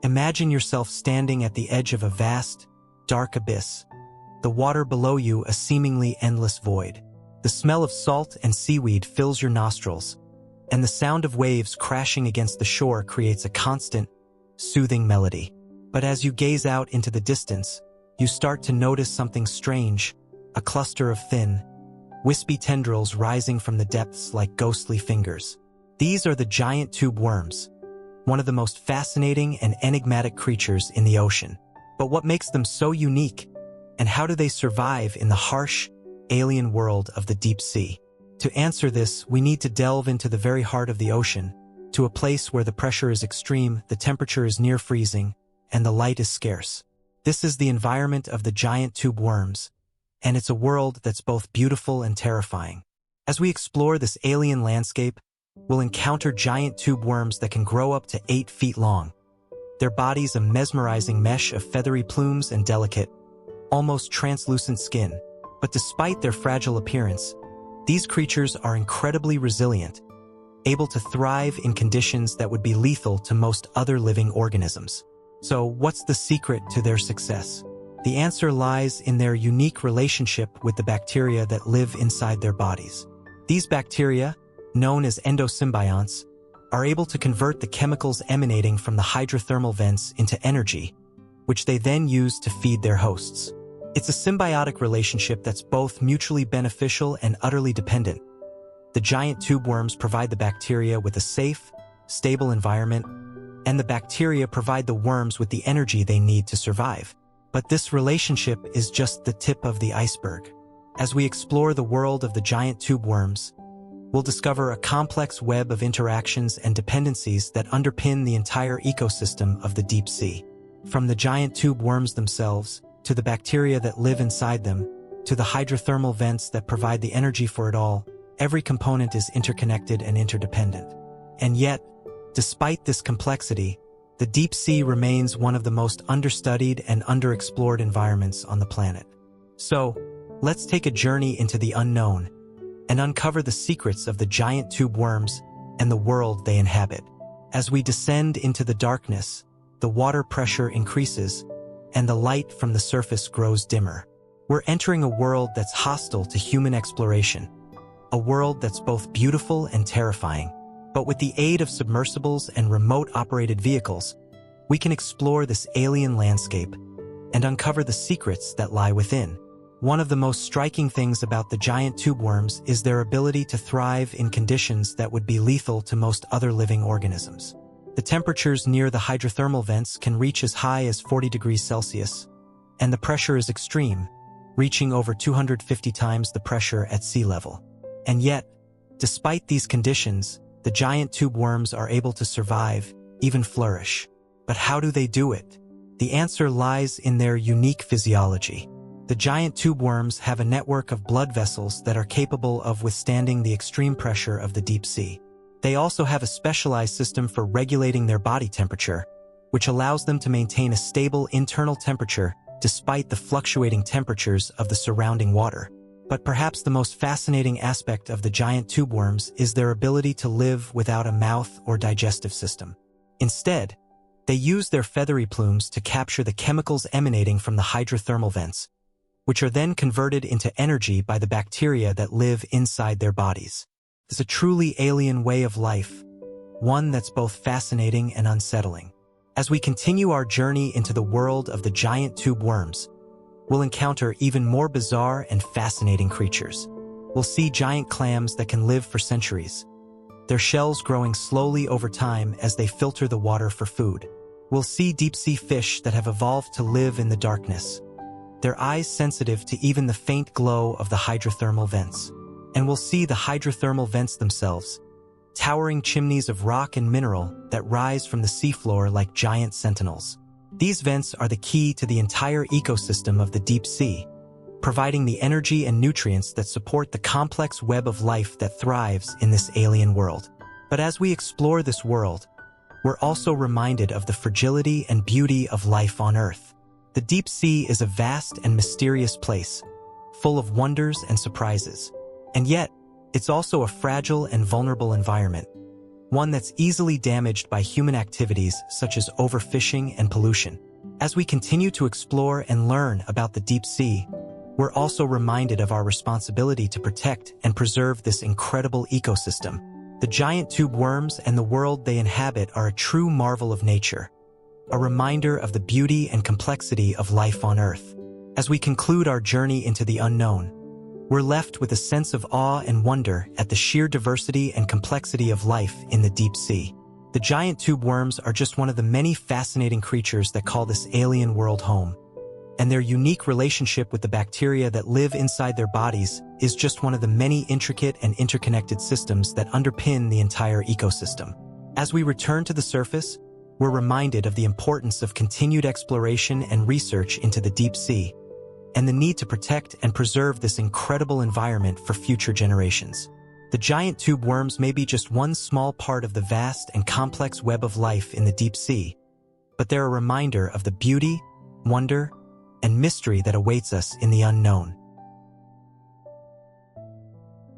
Imagine yourself standing at the edge of a vast, dark abyss. The water below you a seemingly endless void. The smell of salt and seaweed fills your nostrils, and the sound of waves crashing against the shore creates a constant, soothing melody. But as you gaze out into the distance, you start to notice something strange, a cluster of thin, wispy tendrils rising from the depths like ghostly fingers. These are the giant tube worms, one of the most fascinating and enigmatic creatures in the ocean. But what makes them so unique, and how do they survive in the harsh, alien world of the deep sea? To answer this, we need to delve into the very heart of the ocean, to a place where the pressure is extreme, the temperature is near freezing, and the light is scarce. This is the environment of the giant tube worms, and it's a world that's both beautiful and terrifying. As we explore this alien landscape, we'll encounter giant tube worms that can grow up to 8 feet long. Their bodies a mesmerizing mesh of feathery plumes and delicate, almost translucent skin. But despite their fragile appearance, these creatures are incredibly resilient, able to thrive in conditions that would be lethal to most other living organisms. So, what's the secret to their success? The answer lies in their unique relationship with the bacteria that live inside their bodies. These bacteria, known as endosymbionts, are able to convert the chemicals emanating from the hydrothermal vents into energy, which they then use to feed their hosts. It's a symbiotic relationship that's both mutually beneficial and utterly dependent. The giant tube worms provide the bacteria with a safe, stable environment, and the bacteria provide the worms with the energy they need to survive. But this relationship is just the tip of the iceberg. As we explore the world of the giant tube worms, we'll discover a complex web of interactions and dependencies that underpin the entire ecosystem of the deep sea. From the giant tube worms themselves, to the bacteria that live inside them, to the hydrothermal vents that provide the energy for it all, every component is interconnected and interdependent. And yet, despite this complexity, the deep sea remains one of the most understudied and underexplored environments on the planet. So, let's take a journey into the unknown and uncover the secrets of the giant tube worms and the world they inhabit. As we descend into the darkness, the water pressure increases, and the light from the surface grows dimmer. We're entering a world that's hostile to human exploration, a world that's both beautiful and terrifying. But with the aid of submersibles and remote-operated vehicles, we can explore this alien landscape and uncover the secrets that lie within. One of the most striking things about the giant tube worms is their ability to thrive in conditions that would be lethal to most other living organisms. The temperatures near the hydrothermal vents can reach as high as 40 degrees Celsius, and the pressure is extreme, reaching over 250 times the pressure at sea level. And yet, despite these conditions, the giant tube worms are able to survive, even flourish. But how do they do it? The answer lies in their unique physiology. The giant tube worms have a network of blood vessels that are capable of withstanding the extreme pressure of the deep sea. They also have a specialized system for regulating their body temperature, which allows them to maintain a stable internal temperature despite the fluctuating temperatures of the surrounding water. But perhaps the most fascinating aspect of the giant tube worms is their ability to live without a mouth or digestive system. Instead, they use their feathery plumes to capture the chemicals emanating from the hydrothermal vents, which are then converted into energy by the bacteria that live inside their bodies. It's a truly alien way of life, one that's both fascinating and unsettling. As we continue our journey into the world of the giant tube worms, we'll encounter even more bizarre and fascinating creatures. We'll see giant clams that can live for centuries, their shells growing slowly over time as they filter the water for food. We'll see deep-sea fish that have evolved to live in the darkness, their eyes sensitive to even the faint glow of the hydrothermal vents. And we'll see the hydrothermal vents themselves, towering chimneys of rock and mineral that rise from the seafloor like giant sentinels. These vents are the key to the entire ecosystem of the deep sea, providing the energy and nutrients that support the complex web of life that thrives in this alien world. But as we explore this world, we're also reminded of the fragility and beauty of life on Earth. The deep sea is a vast and mysterious place, full of wonders and surprises. And yet, it's also a fragile and vulnerable environment, one that's easily damaged by human activities such as overfishing and pollution. As we continue to explore and learn about the deep sea, we're also reminded of our responsibility to protect and preserve this incredible ecosystem. The giant tube worms and the world they inhabit are a true marvel of nature, a reminder of the beauty and complexity of life on Earth. As we conclude our journey into the unknown, we're left with a sense of awe and wonder at the sheer diversity and complexity of life in the deep sea. The giant tube worms are just one of the many fascinating creatures that call this alien world home, and their unique relationship with the bacteria that live inside their bodies is just one of the many intricate and interconnected systems that underpin the entire ecosystem. As we return to the surface, we're reminded of the importance of continued exploration and research into the deep sea, and the need to protect and preserve this incredible environment for future generations. The giant tube worms may be just one small part of the vast and complex web of life in the deep sea, but they're a reminder of the beauty, wonder, and mystery that awaits us in the unknown.